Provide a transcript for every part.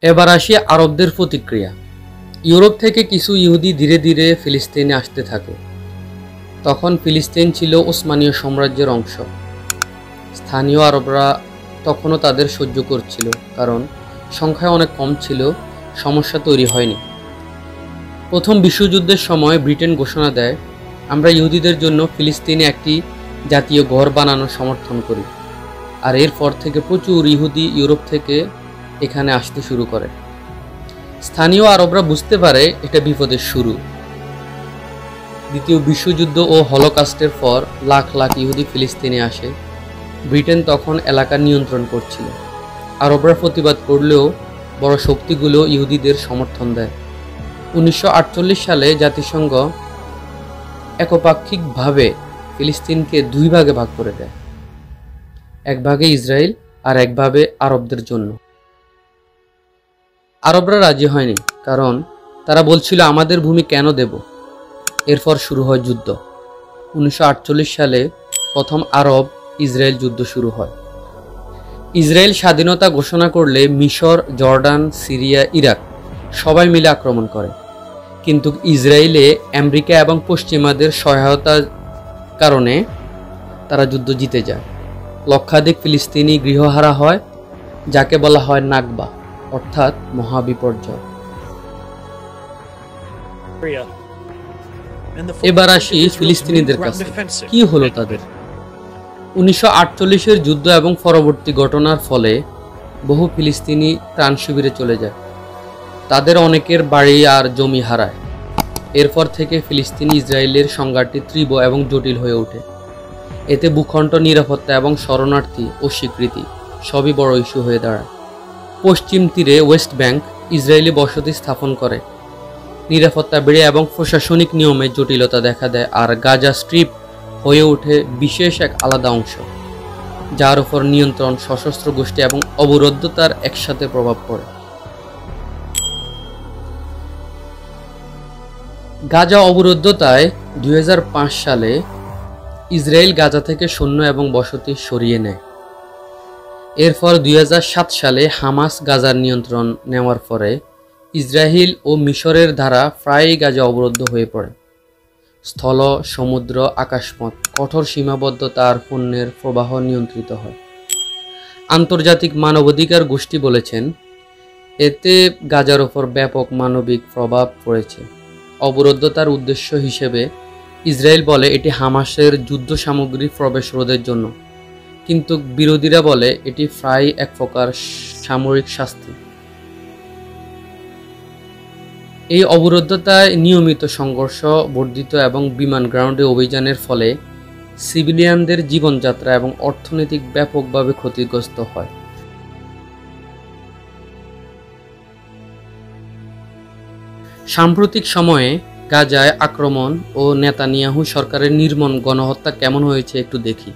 এবার আসি আরবদের প্রতিক্রিয়া। ইউরোপ থেকে কিছু ইহুদি ধীরে ধীরে ফিলিস্তিনে আসতে থাকে। তখন ফিলিস্তিন ছিল ওসমানীয় সাম্রাজ্যের অংশ। স্থানীয় আরবরা তখনও তাদের সহ্য করছিল, কারণ সংখ্যায় অনেক কম ছিল, সমস্যা তৈরি হয়নি। প্রথম বিশ্বযুদ্ধের সময় ব্রিটেন ঘোষণা দেয়, আমরা ইহুদিদের জন্য ফিলিস্তিনে একটি জাতীয় ঘর বানানোর সমর্থন করি। আর এরপর থেকে প্রচুর ইহুদি ইউরোপ থেকে এখানে আসতে শুরু করে। স্থানীয় আরবরা বুঝতে পারে এটা বিপদের শুরু। দ্বিতীয় বিশ্বযুদ্ধ ও হলোকাস্টের পর লাখ লাখ ইহুদি ফিলিস্তিনে আসে। ব্রিটেন তখন এলাকা নিয়ন্ত্রণ করছিল। আরবরা প্রতিবাদ করলেও বড় শক্তিগুলো ইহুদিদের সমর্থন দেয়। 1948 সালে জাতিসংঘ একপাক্ষিকভাবে ফিলিস্তিনকে দুই ভাগে ভাগ করে দেয়, এক ভাগে ইসরায়েল আর এক ভাগে আরবদের জন্য। আরবরা রাজি হয়নি, কারণ তারা বলছিল আমাদের ভূমি কেন দেব। এরপর শুরু হয় যুদ্ধ। 1948 সালে প্রথম আরব ইসরায়েল যুদ্ধ শুরু হয়। ইসরায়েল স্বাধীনতা ঘোষণা করলে মিশর, জর্ডান, সিরিয়া, ইরাক সবাই মিলে আক্রমণ করে। কিন্তু ইসরায়েলে আমেরিকা এবং পশ্চিমাদের সহায়তার কারণে তারা যুদ্ধ জিতে যায়। লক্ষাধিক ফিলিস্তিনি গৃহহারা হয়, যাকে বলা হয় নাকবা, অর্থাৎ মহাবিপর্যয়। এবার আসি ফিলিস্তিনিদের কাছে, কি হলো তাদের। 1948-এর যুদ্ধ এবং পরবর্তী ঘটনার ফলে বহু ফিলিস্তিনি ত্রাণ শিবিরে চলে যায়। তাদের অনেকের বাড়ি আর জমি হারায়। এরপর থেকে ফিলিস্তিনি ইসরায়েলের সংঘাতটি তীব্র এবং জটিল হয়ে ওঠে। এতে ভূখণ্ড, নিরাপত্তা এবং শরণার্থী ও স্বীকৃতি সবই বড় ইস্যু হয়ে দাঁড়ায়। পশ্চিম তীরে ওয়েস্ট ব্যাংক ইসরায়েলি বসতি স্থাপন করে। নিরাপত্তা বেড়ে এবং প্রশাসনিক নিয়মে জটিলতা দেখা দেয়, আর গাজা স্ট্রিপ হয়ে ওঠে বিশেষ এক আলাদা অংশ, যার উপর নিয়ন্ত্রণ, সশস্ত্র গোষ্ঠী এবং অবরুদ্ধতার একসাথে প্রভাব পড়ে। গাজা অবরুদ্ধতায় 2005 সালে ইসরায়েল গাজা থেকে সৈন্য এবং বসতি সরিয়ে নেয়। এরপর 2007 সালে হামাস গাজার নিয়ন্ত্রণ নেওয়ার পরে ইসরায়েল ও মিশরের দ্বারা প্রায়ই গাজা অবরুদ্ধ হয়ে পড়ে। স্থল, সমুদ্র, আকাশপথ কঠোর সীমাবদ্ধতা আর পণ্যের প্রবাহ নিয়ন্ত্রিত হয়। আন্তর্জাতিক মানবাধিকার গোষ্ঠী বলেছেন, এতে গাজার ওপর ব্যাপক মানবিক প্রভাব পড়েছে। অবরুদ্ধতার উদ্দেশ্য হিসেবে ইসরায়েল বলে এটি হামাসের যুদ্ধ সামগ্রী প্রবেশ রোধের জন্য, কিন্তু বিরোধীরা বলে এটি প্রায় এক প্রকার সামরিক শাস্তি। এই অবরুদ্ধতায় নিয়মিত সংঘর্ষ, বর্ধিত এবং বিমান গ্রাউন্ডে অভিযানের ফলে সিভিলিয়ানদের জীবনযাত্রা এবং অর্থনৈতিক ব্যাপকভাবে ক্ষতিগ্রস্ত হয়। সাম্প্রতিক সময়ে গাজায় আক্রমণ ও নেতানিয়াহু সরকারের নির্মম গণহত্যা কেমন হয়েছে একটু দেখি।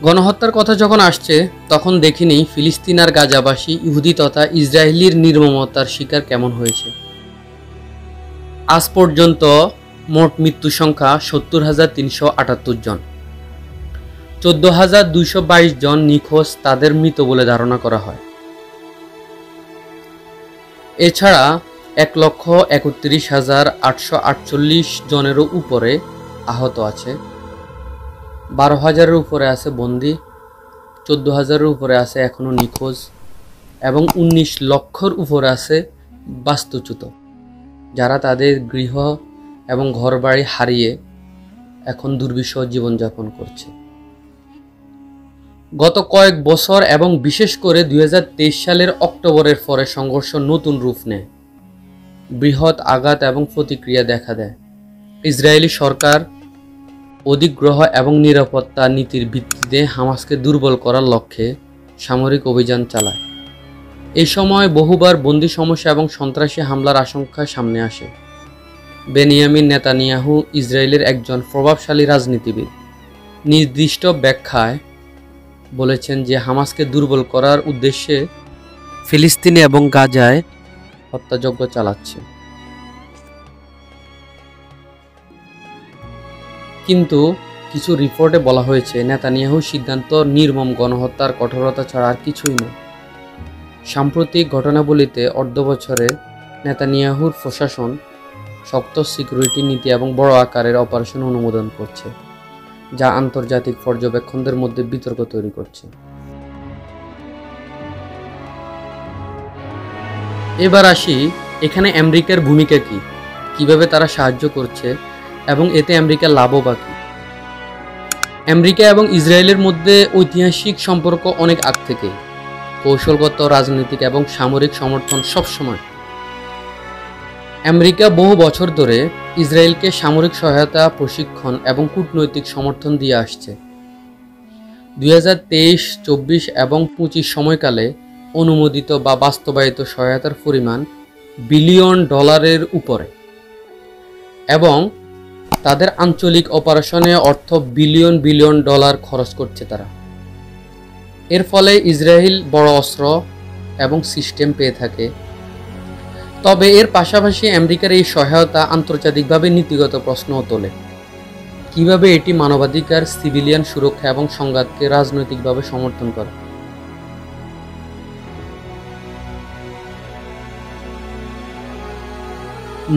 গণহত্যার কথা যখন আসছে, তখন দেখিনি ফিলিস্তিন আর গাজাবাসী, ইহুদি তথা ইসরায়েলির নির্মমতার শিকার কেমন হয়েছে। আজ পর্যন্ত মোট মৃত্যু সংখ্যা 70,378 জন। 14,222 জন নিখোঁজ, তাদের মৃত বলে ধারণা করা হয়। এছাড়া 1,31,848 জনেরও উপরে আহত আছে। 12,000-এর উপরে আছে বন্দী, 14,000-এর উপরে আছে এখনও নিখোঁজ, এবং 19 লক্ষর উপরে আছে বাস্তুচ্যুত, যারা তাদের গৃহ এবং ঘরবাড়ি হারিয়ে এখন দুর্বিষহ জীবনযাপন করছে। গত কয়েক বছর এবং বিশেষ করে 2023 সালের অক্টোবরের পরে সংঘর্ষ নতুন রূপ নেয়। বৃহৎ আঘাত এবং প্রতিক্রিয়া দেখা দেয়। ইসরায়েলি সরকার অধিগ্রহ এবং নিরাপত্তা নীতির ভিত্তিতে হামাসকে দুর্বল করার লক্ষ্যে সামরিক অভিযান চালায়। এই সময় বহুবার বন্দী সমস্যা এবং সন্ত্রাসী হামলার আশঙ্কা সামনে আসে। বেনিয়ামিন নেতানিয়াহু, ইসরায়েলের একজন প্রভাবশালী রাজনীতিবিদ, নির্দিষ্ট ব্যাখ্যায় বলেছেন যে হামাসকে দুর্বল করার উদ্দেশ্যে ফিলিস্তিনি এবং গাজায় হত্যাযজ্ঞ চালাচ্ছে। কিন্তু কিছু রিপোর্টে বলা হয়েছে নেতানিয়াহুর সিদ্ধান্ত নির্মম গণহত্যার কঠোরতা ছাড়া আর কিছুই নয়। সাম্প্রতিক ঘটনাবলিতে অর্ধবছরে নেতানিয়াহুর প্রশাসন শক্ত সিকিউরিটি নীতি এবং বড় আকারের অপারেশন অনুমোদন করছে, যা আন্তর্জাতিক পর্যবেক্ষকদের মধ্যে বিতর্ক তৈরি করছে। এবার আসি এখানে আমেরিকার ভূমিকা কি, কিভাবে তারা সাহায্য করছে এবং এতে আমেরিকার লাভও বা কি। আমেরিকা এবং ইসরায়েলের মধ্যে ঐতিহাসিক সম্পর্ক অনেক আগ থেকেই, কৌশলগত, রাজনৈতিক এবং সামরিক সমর্থন সবসময়। আমেরিকা বহু বছর ধরে ইসরায়েলকে সামরিক সহায়তা, প্রশিক্ষণ এবং কূটনৈতিক সমর্থন দিয়ে আসছে। 2023, 24 এবং 25 সময়কালে অনুমোদিত বা বাস্তবায়িত সহায়তার পরিমাণ বিলিয়ন ডলারের উপরে এবং তাদের আঞ্চলিক অপারেশনে অর্থ বিলিয়ন বিলিয়ন ডলার খরচ করছে তারা। এর ফলে ইসরায়েল বড় অস্ত্র এবং সিস্টেম পেয়ে থাকে। তবে এর পাশাপাশি আমেরিকার এই সহায়তা আন্তর্জাতিকভাবে নীতিগত প্রশ্নও তোলে। কিভাবে এটি মানবাধিকার, সিভিলিয়ান সুরক্ষা এবং সংঘাতকে রাজনৈতিকভাবে সমর্থন করে।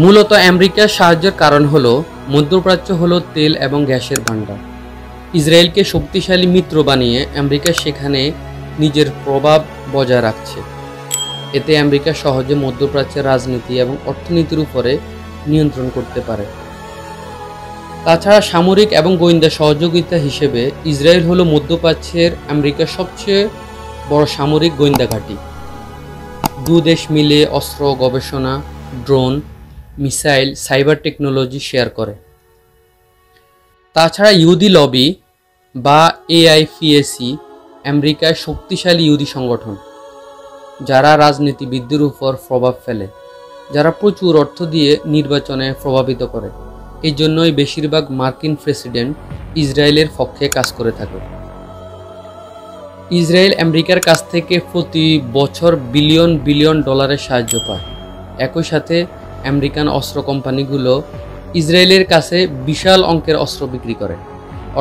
মূলত আমেরিকার সাহায্যের কারণ হলো মধ্যপ্রাচ্য হলো তেল এবং গ্যাসের ভাণ্ডার। ইসরায়েলকে শক্তিশালী মিত্র বানিয়ে আমেরিকা সেখানে নিজের প্রভাব বজায় রাখছে। এতে আমেরিকা সহজে মধ্যপ্রাচ্যের রাজনীতি এবং অর্থনীতির উপরে নিয়ন্ত্রণ করতে পারে। তাছাড়া সামরিক এবং গোয়েন্দা সহযোগিতা হিসেবে ইসরায়েল হলো মধ্যপ্রাচ্যের আমেরিকার সবচেয়ে বড় সামরিক গোয়েন্দা ঘাঁটি। দুই দেশ মিলে অস্ত্র, গবেষণা, drone, missile, cyber technology share করে। তাছাড়া ইহুদি লবি বা AIPAC আমেরিকার শক্তিশালী ইহুদি সংগঠন, যারা রাজনীতিবিদদের উপর প্রভাব ফেলে, যারা প্রচুর অর্থ দিয়ে নির্বাচনে প্রভাবিত করে। এই জন্যই বেশিরভাগ মার্কিন প্রেসিডেন্ট ইসরায়েলের পক্ষে কাজ করে থাকে। ইসরায়েল আমেরিকার কাছ থেকে প্রতি বছর বিলিয়ন বিলিয়ন ডলারের সাহায্য পায়। একই সাথে আমেরিকান অস্ত্র কোম্পানিগুলো ইসরায়েলের কাছে বিশাল অঙ্কের অস্ত্র বিক্রি করে।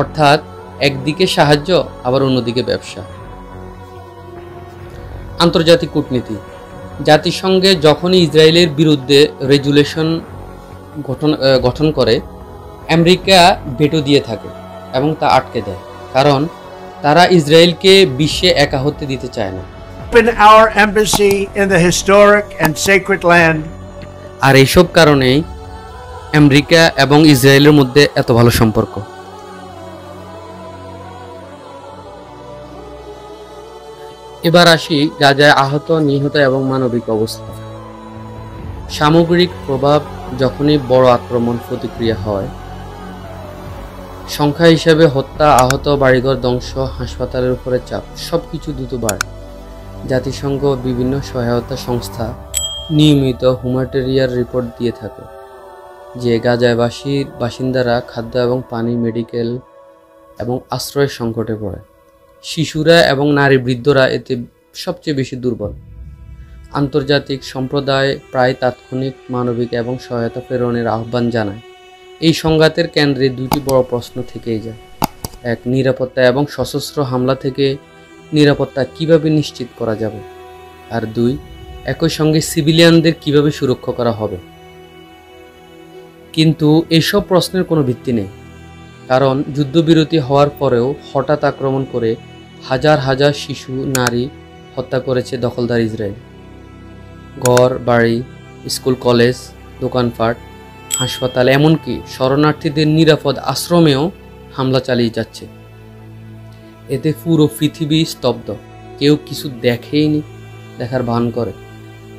অর্থাৎ একদিকে সাহায্য, আবার অন্যদিকে ব্যবসা। আন্তর্জাতিক কূটনীতি। জাতিসংঘে যখনই ইসরায়েলের বিরুদ্ধে রেজুলেশন গঠন করে, আমেরিকা ভেটো দিয়ে থাকে এবং তা আটকে দেয়, কারণ তারা ইসরায়েলকে বিশ্বে একা হতে দিতে চায় না। Open our embassy in the historic and sacred land. আর এইসব কারণেই আমেরিকা এবং ইসরায়েলের মধ্যে এত ভালো সম্পর্ক। এবার আসি গাজায় আহত, নিহত এবং মানবিক অবস্থা। সামগ্রিক প্রভাব যখনই বড় আক্রমণ প্রতিক্রিয়া হয়, সংখ্যা হিসাবে হত্যা, আহত, বাড়িঘর ধ্বংস, হাসপাতালের উপরে চাপ, সবকিছু দ্রুত বাড়ে। জাতিসংঘ বিভিন্ন সহায়তা সংস্থা নিয়মিত হুম্যানিটেরিয়ান রিপোর্ট দিয়ে থাকে যে গাজায় বাসিন্দারা খাদ্য এবং পানি, মেডিকেল এবং আশ্রয়ের সংকটে পড়ে। শিশুরা এবং নারী, বৃদ্ধরা এতে সবচেয়ে বেশি দুর্বল। আন্তর্জাতিক সম্প্রদায় প্রায় তাৎক্ষণিক মানবিক এবং সহায়তা প্রেরণের আহ্বান জানায়। এই সংঘাতের কেন্দ্রে দুটি বড় প্রশ্ন থেকেই যায়। এক, নিরাপত্তা এবং সশস্ত্র হামলা থেকে নিরাপত্তা কিভাবে নিশ্চিত করা যাবে, আর দুই, একই সঙ্গে সিভিলিয়ানদের কিভাবে সুরক্ষা করা হবে। কিন্তু এইসব প্রশ্নের কোনো ভিত্তি নেই, কারণ যুদ্ধবিরতি হওয়ার পরেও হঠাৎ আক্রমণ করে হাজার হাজার শিশু, নারী হত্যা করেছে দখলদার ইসরায়েল। ঘর বাড়ি, স্কুল, কলেজ, দোকানপাট, হাসপাতাল, এমনকি শরণার্থীদের নিরাপদ আশ্রমেও হামলা চালিয়ে যাচ্ছে। এতে পুরো পৃথিবী স্তব্ধ, কেউ কিছু দেখেইনি, দেখার ভান করে,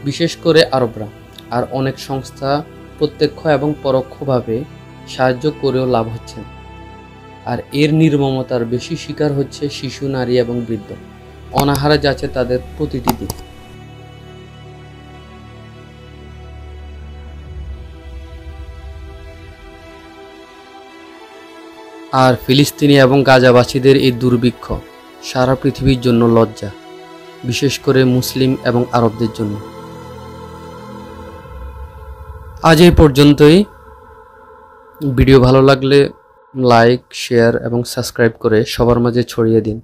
বিশেষ করে আরবরা। আর অনেক সংস্থা প্রত্যক্ষ এবং পরোক্ষভাবে সাহায্য করেও লাভ হচ্ছে। আর এর নির্মমতার বেশি শিকার হচ্ছে শিশু, নারী এবং বৃদ্ধ। অনাহারে যাচ্ছে তাদের প্রতিটি দিন। আর ফিলিস্তিনি এবং গাজাবাসীদের এই দুর্ভিক্ষ সারা পৃথিবীর জন্য লজ্জা, বিশেষ করে মুসলিম এবং আরবদের জন্য। আজ এই পর্যন্তই। ভিডিও ভালো লাগলে লাইক, শেয়ার এবং সাবস্ক্রাইব করে সবার মাঝে ছড়িয়ে দিন।